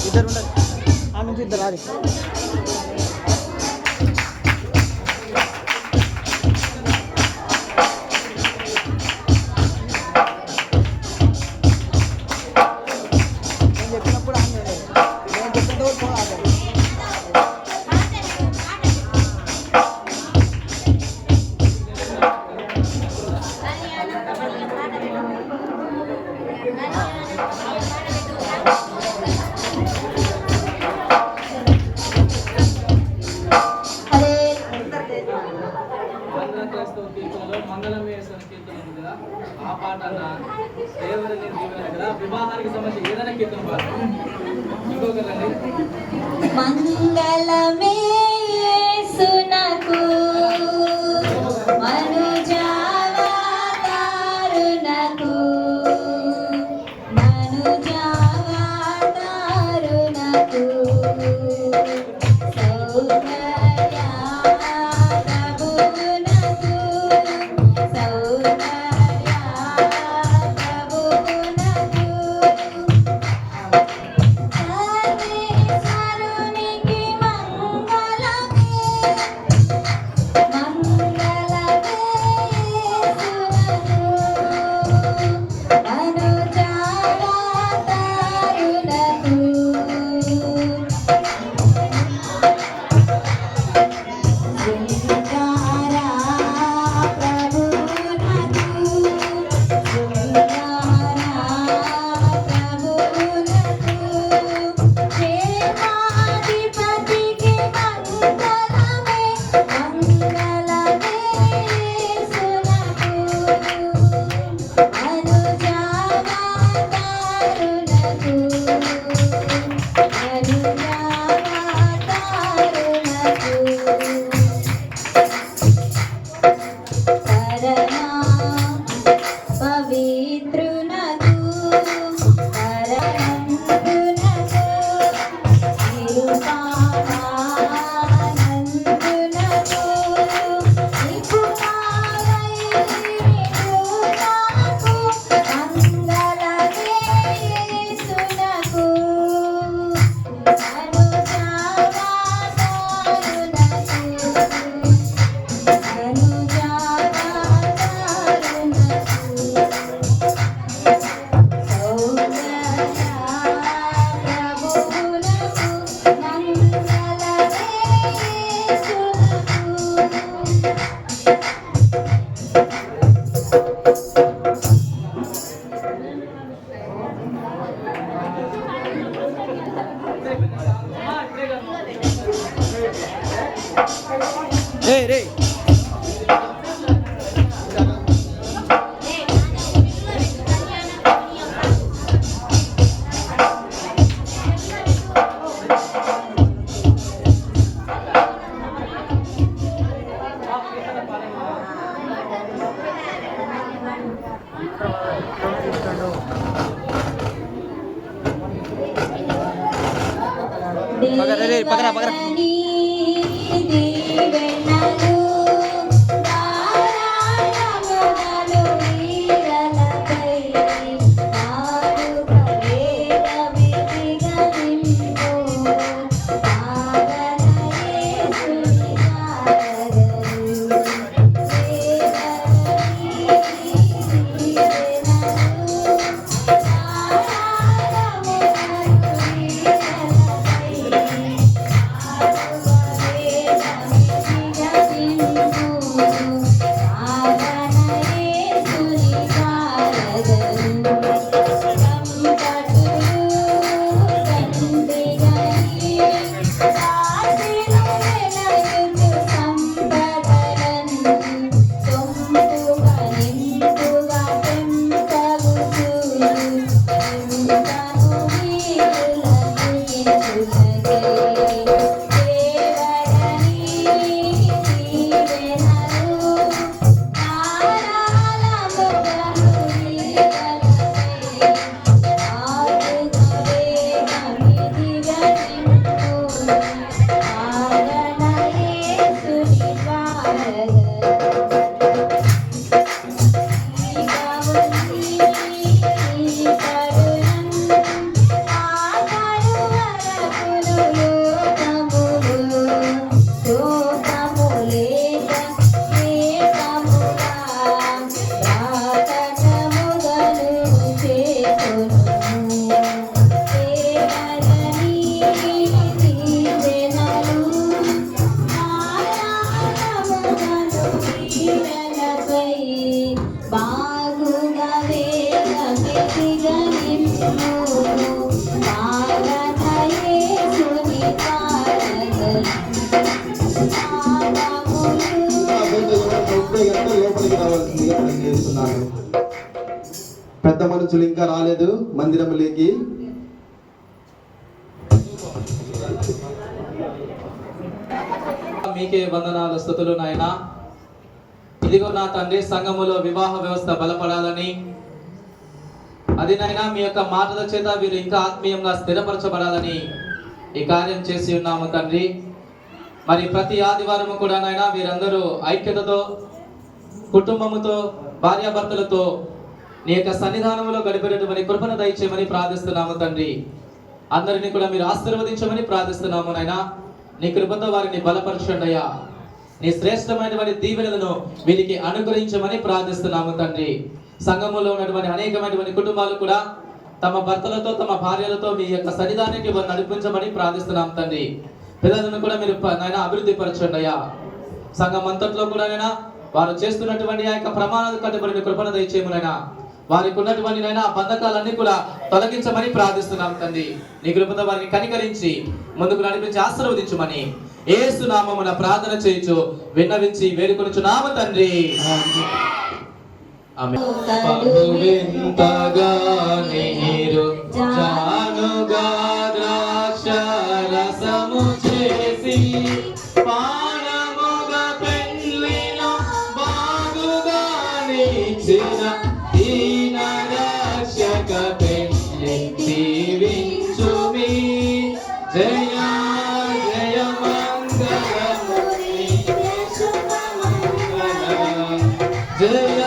ఇద్దరు ఉండదు ఆ నుంచి ఇద్దరు అది నేను చెప్పినప్పుడు నేను చెప్పినప్పుడు పోవాలి ఆ పాట దేవుని కదా వివాహానికి సంబంధించి ఏదైనా కీర్తన పాట ఇంకొకరండి మంగళమే యేసునకు మనుజావతారునకు మనుజావతారునకు సౌందర్య ప్రభువునకు సౌందర్య ప్రభువునకు సర్వేశ్వరునికి మంగళమే మంగళమే యేసునకు మనుజావతారునకు శృంగారా ప్రభువునకు శృంగారా ప్రభువునకు ప్రేమాధిపతికి మంగళమే మంగళమే యేసునకు మనుజావతారునకు పరమా పవిత్రునకు పరమందునకు నిరుపామానందునకు నిపుణాలైనకు మంగళమే యేసునకు రే పక్కన పక్కన Thank you. ఉంటే కనుక లోపలికి రావాల్సిందిగా తెలియజేస్తున్నాను. పెద్ద మనుషులు ఇంకా రాలేదు మందిరంలోకి. మీకే వందనాలు స్తుతులు నాయనా. ఇదిగో నా తండ్రి, సంఘములో వివాహ వ్యవస్థ బలపడాలని, అది నాయనా మీ యొక్క మాటల చేత వీరు ఇంకా ఆత్మీయంగా స్థిరపరచబడాలని ఈ కార్యం చేసి ఉన్నాము తండ్రి. మరి ప్రతి ఆదివారము కూడా నాయనా వీరందరూ ఐక్యతతో, కుటుంబముతో, భార్యాభర్తలతో నీ యొక్క సన్నిధానంలో గడిపేటటువంటి కృపను దయచేయమని ప్రార్థిస్తున్నాము తండ్రి. అందరినీ కూడా మీరు ఆశీర్వదించమని ప్రార్థిస్తున్నాము నాయనా. నీ కృపతో వారిని బలపరచండి అయ్యా. నీ శ్రేష్టమైనటువంటి దీవెనలను వీరికి అనుగ్రహించమని ప్రార్థిస్తున్నాము తండ్రి. సంఘములో ఉన్నటువంటి అనేకమైనటువంటి కుటుంబాలు కూడా తమ భర్తలతో, తమ భార్యలతో మీ యొక్క సన్నిధానానికి వారు నడిపించమని ప్రార్థిస్తున్నాం తండ్రి. పిల్లలను కూడా మీరు నాయన అభివృద్ధి పరచండి అయ్యా. సంఘం అంతట్లో కూడా నైనా వారు చేస్తున్నటువంటి ఆ యొక్క ప్రమాణాలు కట్టుబడిన కృపను దయచేయమునైనా. వారికి ఉన్నటువంటి నైనా బంధకాలన్నీ కూడా తొలగించమని ప్రార్థిస్తున్నాం తండ్రి. నీ కృపతో వారిని కనికరించి ముందుకు నడిపించి ఆశీర్వదించుమని యేసు నామమున ప్రార్థన చేయుచు విన్నవించి వేడుకొనుచున్నాము తండ్రి. ఆమేన్. బహువింతగా నీరు జానుగా ద్రాక్షరసము చేసి పానముగా పెళ్ళిలో బాగుగా నిలిచిన దీన రక్షక పెళ్ళి దీవించుమి. జయ జయ మంగళము జయ